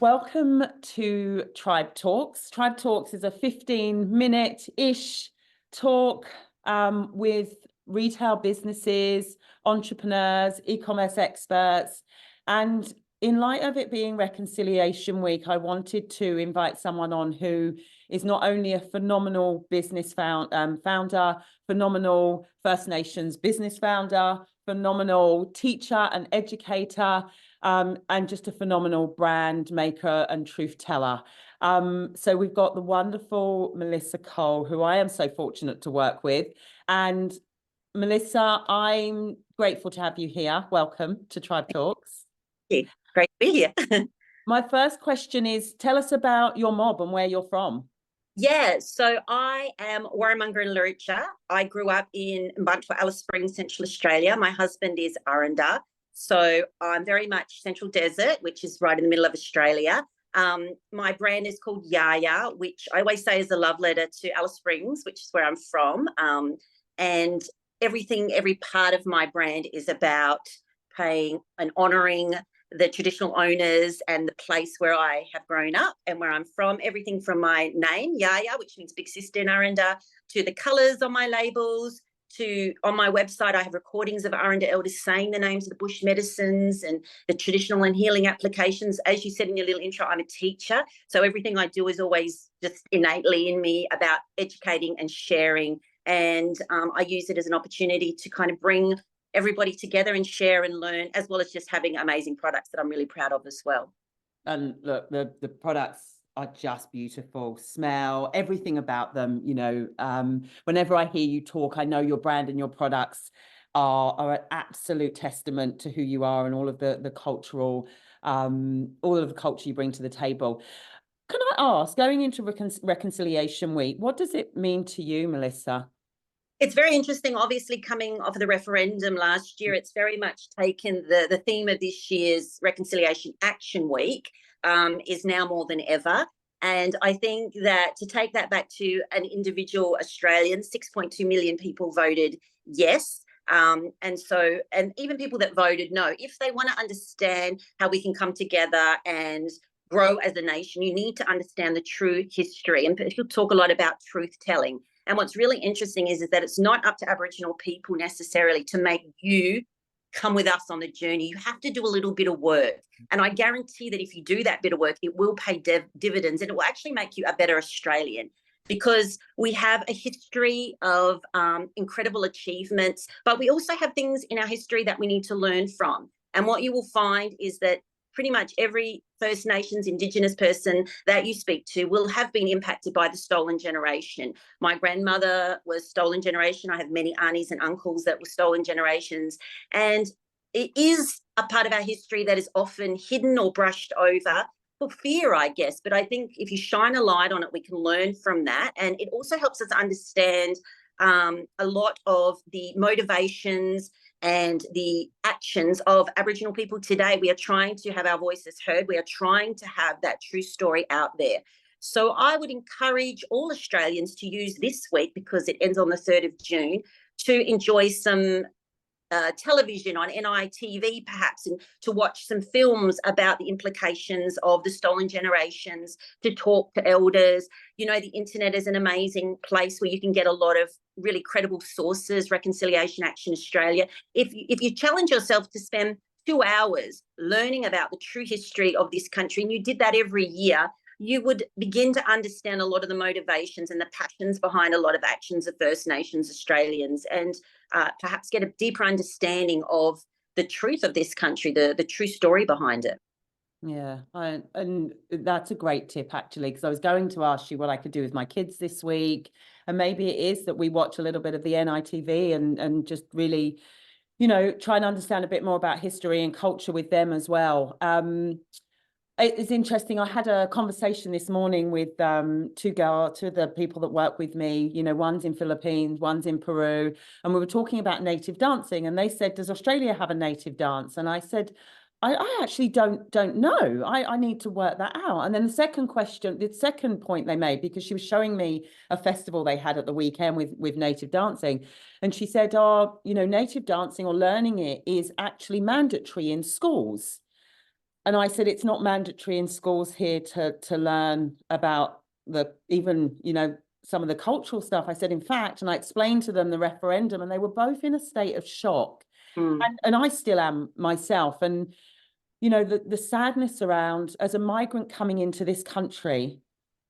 Welcome to Tribe Talks. Tribe Talks is a 15-minute-ish talk with retail businesses, entrepreneurs, e-commerce experts. And in light of it being Reconciliation Week, I wanted to invite someone on who is not only a phenomenal business founder, phenomenal First Nations business founder, phenomenal teacher and educator, and just a phenomenal brand maker and truth teller. So we've got the wonderful Melissa Cole, who I am so fortunate to work with. And Melissa, I'm grateful to have you here. Welcome to Tribe Talks. Thank you. Great to be here. My first question is, tell us about your mob and where you're from. Yeah, so I am Warramunga and Luritja. I grew up in Mbuntwa, Alice Springs, Central Australia. My husband is Aranda. So I'm very much Central Desert, which is right in the middle of Australia. My brand is called Yaye, which I always say is a love letter to Alice Springs, which is where I'm from. And every part of my brand is about paying and honouring the traditional owners and the place where I have grown up and where I'm from. Everything from my name, Yaye, which means big sister in Aranda, to the colours on my labels, to on my website, I have recordings of Aranda elders saying the names of the bush medicines and the traditional and healing applications. As you said in your little intro, I'm a teacher. So everything I do is always just innately in me about educating and sharing. And I use it as an opportunity to kind of bring everybody together and share and learn, as well as just having amazing products that I'm really proud of as well. And look, the products are just beautiful, smell, everything about them. Whenever I hear you talk, I know your brand and your products are an absolute testament to who you are and all of the cultural, all of the culture you bring to the table. Can I ask, going into Reconciliation Week, what does it mean to you, Melissa? It's very interesting, obviously, coming off of the referendum last year. It's very much taken the theme of this year's Reconciliation Action Week is now more than ever. And I think that to take that back to an individual Australian, 6.2 million people voted yes. And even people that voted no, if they want to understand how we can come together and grow as a nation, you need to understand the true history. And people talk a lot about truth telling. And what's really interesting is that it's not up to Aboriginal people necessarily to make you come with us on the journey. You have to do a little bit of work. And I guarantee that if you do that bit of work, it will pay dividends, and it will actually make you a better Australian, because we have a history of incredible achievements, but we also have things in our history that we need to learn from. And what you will find is that pretty much every First Nations, Indigenous person that you speak to will have been impacted by the stolen generation. My grandmother was stolen generation. I have many aunties and uncles that were stolen generations. And it is a part of our history that is often hidden or brushed over for fear, I guess. But I think if you shine a light on it, we can learn from that. And it also helps us understand a lot of the motivations and the actions of Aboriginal people today. We are trying to have our voices heard. We are trying to have that true story out there. So I would encourage all Australians to use this week, because it ends on the 3rd of June, to enjoy some television on NITV perhaps, and to watch some films about the implications of the stolen generations, to talk to elders. The internet is an amazing place where you can get a lot of really credible sources. Reconciliation Action Australia. If you challenge yourself to spend 2 hours learning about the true history of this country, and you did that every year, you would begin to understand a lot of the motivations and the passions behind a lot of actions of First Nations Australians, and perhaps get a deeper understanding of the truth of this country, the true story behind it. Yeah, and that's a great tip, actually, because I was going to ask you what I could do with my kids this week. And maybe it is that we watch a little bit of the NITV and just really, try and understand a bit more about history and culture with them as well. It's interesting. I had a conversation this morning with two of the people that work with me. One's in Philippines, one's in Peru, and we were talking about native dancing. And they said, "Does Australia have a native dance?" And I said, I actually don't know. I need to work that out. And then the second point they made, because she was showing me a festival they had at the weekend with native dancing, and she said, native dancing or learning it is actually mandatory in schools. And I said, it's not mandatory in schools here to learn about even, some of the cultural stuff. I said, in fact, and I explained to them the referendum, and they were both in a state of shock. And I still am myself. And, the sadness around, as a migrant coming into this country,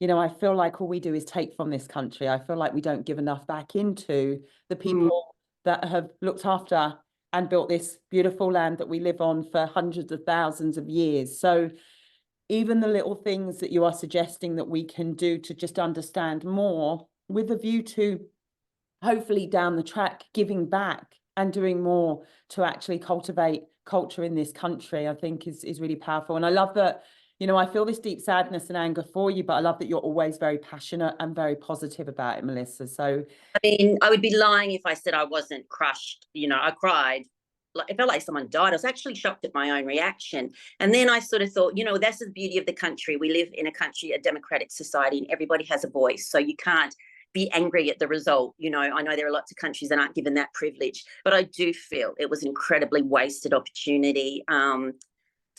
I feel like all we do is take from this country. I feel like we don't give enough back into the people that have looked after and built this beautiful land that we live on for hundreds of thousands of years. So even the little things that you are suggesting that we can do to just understand more, with a view to hopefully down the track giving back and doing more to actually cultivate culture in this country, I think is really powerful. And I love that, I feel this deep sadness and anger for you, but I love that you're always very passionate and very positive about it, Melissa. So I mean, I would be lying if I said I wasn't crushed. I cried. It felt like someone died. I was actually shocked at my own reaction. And then I sort of thought, that's the beauty of the country. We live in a country, a democratic society, and everybody has a voice. So you can't be angry at the result. I know there are lots of countries that aren't given that privilege, but I do feel it was an incredibly wasted opportunity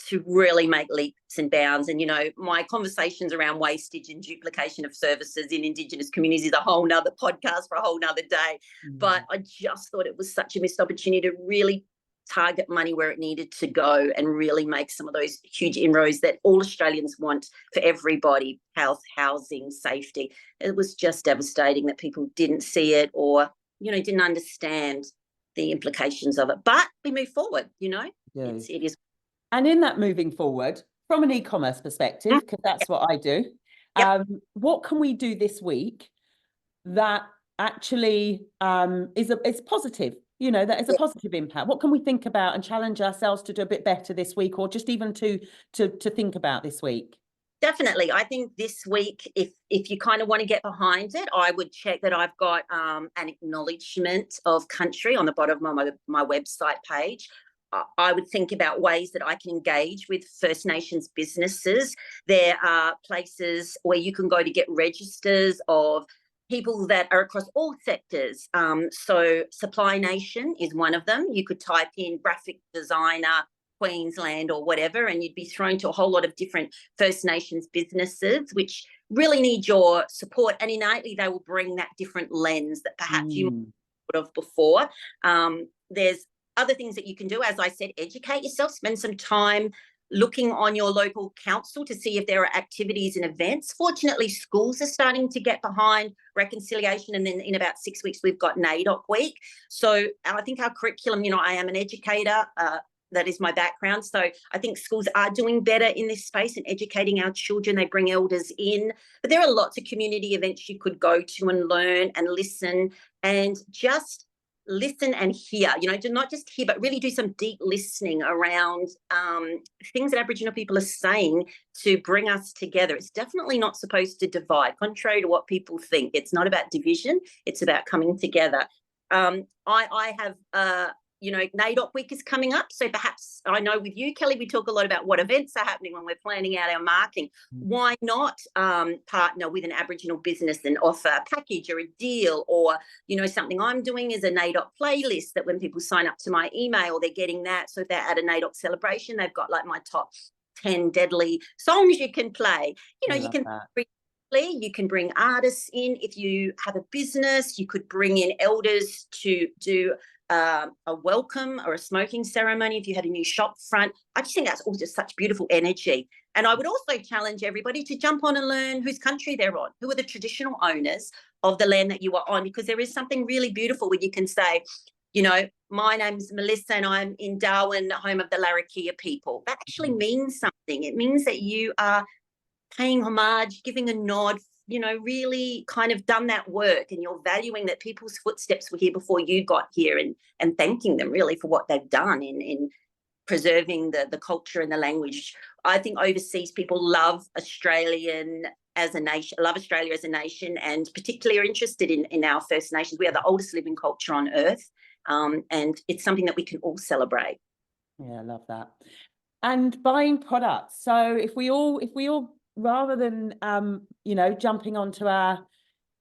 to really make leaps and bounds. And, my conversations around wastage and duplication of services in Indigenous communities is a whole nother podcast for a whole nother day. But I just thought it was such a missed opportunity to really target money where it needed to go and really make some of those huge inroads that all Australians want for everybody: health, housing, safety. It was just devastating that people didn't see it or, didn't understand the implications of it. But we move forward, Yeah. it is. And in that moving forward, from an e-commerce perspective, because that's what I do, what can we do this week that actually is positive? That is a positive impact. What can we think about and challenge ourselves to do a bit better this week, or just even to think about this week? Definitely. I think this week, if you kind of want to get behind it, I would check that I've got an acknowledgement of country on the bottom of my website page. I would think about ways that I can engage with First Nations businesses. There are places where you can go to get registers of people that are across all sectors. So Supply Nation is one of them. You could type in graphic designer, Queensland or whatever, and you'd be thrown to a whole lot of different First Nations businesses, which really need your support. And innately, they will bring that different lens that perhaps you might have thought of before. There's other things that you can do. As I said, educate yourself, spend some time looking on your local council to see if there are activities and events. Fortunately, schools are starting to get behind reconciliation. And then in about 6 weeks, we've got NAIDOC week. So I think our curriculum, I am an educator, that is my background. So I think schools are doing better in this space and educating our children. They bring elders in. But there are lots of community events you could go to and learn and listen and just listen and hear, do not just hear, but really do some deep listening around things that Aboriginal people are saying to bring us together. It's definitely not supposed to divide, contrary to what people think. It's not about division. It's about coming together. I have NAIDOC week is coming up. So perhaps, I know with you, Kelly, we talk a lot about what events are happening when we're planning out our marketing. Why not partner with an Aboriginal business and offer a package or a deal? Or, something I'm doing is a NAIDOC playlist that when people sign up to my email, they're getting that. So if they're at a NAIDOC celebration, they've got like my top 10 deadly songs you can play. You can bring artists in. If you have a business, you could bring in elders to do a welcome or a smoking ceremony if you had a new shop front. I just think that's all just such beautiful energy. And I would also challenge everybody to jump on and learn whose country they're on, who are the traditional owners of the land that you are on, because there is something really beautiful when you can say, my name's Melissa and I'm in Darwin, home of the Larrakia people. That actually means something. It means that you are paying homage, giving a nod, really kind of done that work, and you're valuing that people's footsteps were here before you got here, and thanking them really for what they've done in preserving the culture and the language. I think overseas people love Australian as a nation, love Australia as a nation, and particularly are interested in our First Nations. We are the oldest living culture on earth, and it's something that we can all celebrate. Yeah, I love that. And buying products. So if we all rather than jumping onto our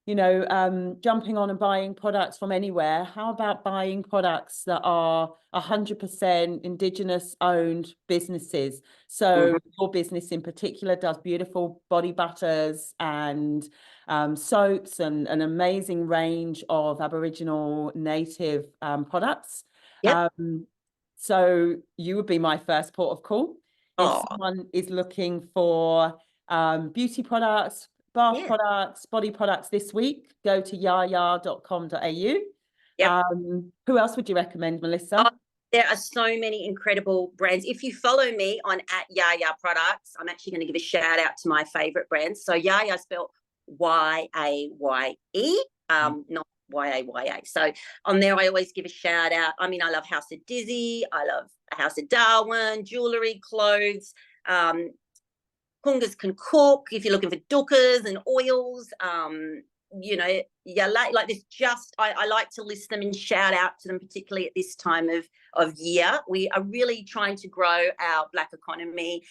jumping on and buying products from anywhere. How about buying products that are 100% Indigenous owned businesses? So your business in particular does beautiful body butters and soaps and an amazing range of Aboriginal native products. Yep. So you would be my first port of call. If Oh, someone is looking for beauty products, bath yeah. products, body products this week, go to yaya.com.au. Yep. Who else would you recommend, Melissa? Oh, there are so many incredible brands. If you follow me on @Yaye Products, I'm actually going to give a shout out to my favorite brands. So Yaye spelled Yaye, not Yaya. So on there, I always give a shout out. I mean, I love House of Dizzy. I love House of Darwin, jewelry, clothes. Kungas can cook if you're looking for dookas and oils. Like this. I like to list them and shout out to them, particularly at this time of year. We are really trying to grow our Black economy.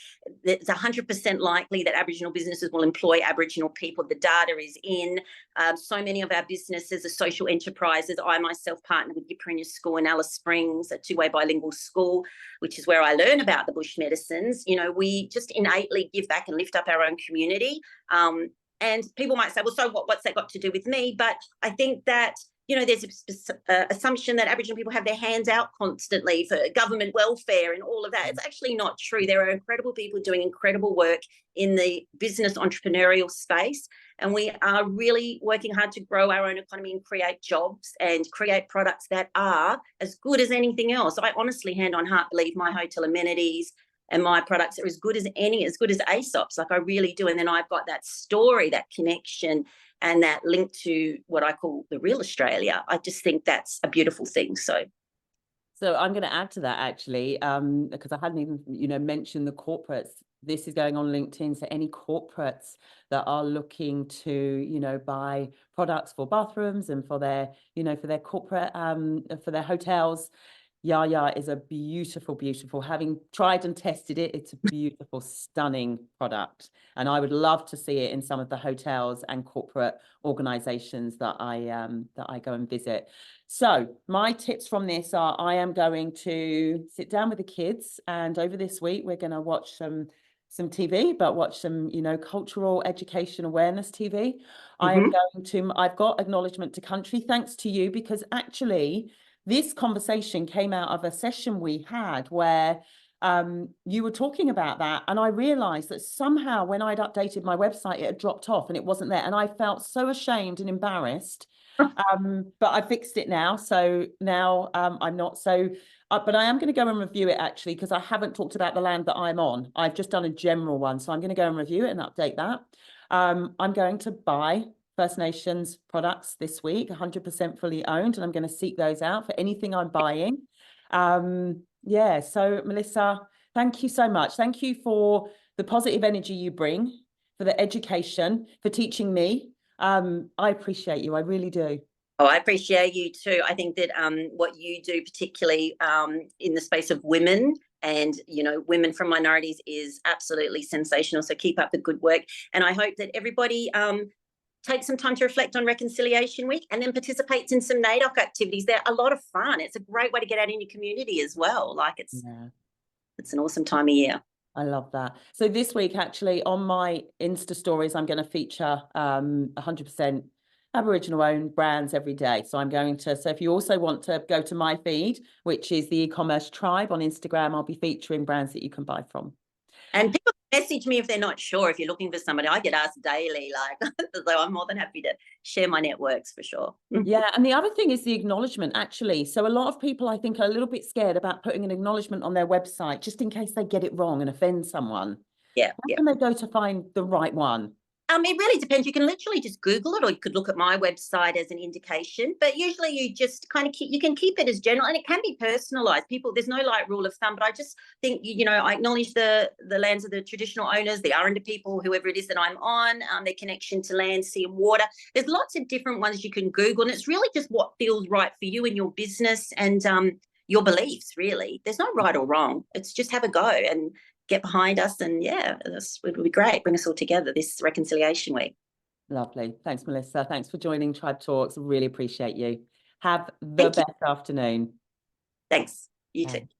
It's 100% likely that Aboriginal businesses will employ Aboriginal people. The data is in. So many of our businesses are social enterprises. I myself partner with Yiperinya School in Alice Springs, a two-way bilingual school, which is where I learn about the bush medicines. We just innately give back and lift up our own community. And people might say, well, so what's that got to do with me? But I think that, there's an assumption that Aboriginal people have their hands out constantly for government welfare and all of that. It's actually not true. There are incredible people doing incredible work in the business entrepreneurial space. And we are really working hard to grow our own economy and create jobs and create products that are as good as anything else. I honestly, hand on heart, believe my hotel amenities and my products are as good as Aesop's. Like, I really do. And then I've got that story, that connection, and that link to what I call the real Australia. I just think that's a beautiful thing. So I'm going to add to that, actually, because I hadn't even, mentioned the corporates. This is going on LinkedIn. So any corporates that are looking to, buy products for bathrooms and for their, for their corporate, for their hotels, Yaye is a beautiful, beautiful, having tried and tested it, it's a beautiful, stunning product. And I would love to see it in some of the hotels and corporate organizations that I go and visit. So my tips from this are, I am going to sit down with the kids, and over this week, we're going to watch some TV, but watch some, cultural education awareness TV. I've got acknowledgement to country, thanks to you, because actually, this conversation came out of a session we had where you were talking about that. And I realized that somehow when I'd updated my website, it had dropped off and it wasn't there. And I felt so ashamed and embarrassed. But I fixed it now. So now I'm not so, but I am going to go and review it, actually, because I haven't talked about the land that I'm on. I've just done a general one. So I'm going to go and review it and update that. I'm going to buy First Nations products this week, 100% fully owned, and I'm going to seek those out for anything I'm buying. So Melissa, thank you so much. Thank you for the positive energy you bring, for the education, for teaching me. I appreciate you. I really do. Oh, I appreciate you too. I think that what you do, particularly in the space of women and, women from minorities, is absolutely sensational. So keep up the good work. And I hope that everybody take some time to reflect on Reconciliation Week and then participates in some NAIDOC activities. They're a lot of fun. It's a great way to get out in your community as well. Like, it's an awesome time of year. I love that. So this week, actually, on my Insta stories, I'm going to feature 100% Aboriginal owned brands every day. So if you also want to go to my feed, which is the e-commerce tribe on Instagram, I'll be featuring brands that you can buy from. And people message me if they're not sure, if you're looking for somebody. I get asked daily, so I'm more than happy to share my networks for sure. Yeah, and the other thing is the acknowledgement, actually. So a lot of people, I think, are a little bit scared about putting an acknowledgement on their website, just in case they get it wrong and offend someone. Yeah. How can they go to find the right one? It really depends. You can literally just Google it, or you could look at my website as an indication. But usually you just kind of you can keep it as general, and it can be personalized. There's no rule of thumb, but I just think, I acknowledge the lands of the traditional owners, the Aranda people, whoever it is that I'm on, their connection to land, sea, and water. There's lots of different ones you can Google, and it's really just what feels right for you and your business and your beliefs, really. There's no right or wrong. It's just have a go and get behind us, and it would be great. Bring us all together this Reconciliation Week. Lovely. Thanks, Melissa. Thanks for joining Tribe Talks. Really appreciate you. Have the Thank you. best afternoon. Thanks. You too. Thanks.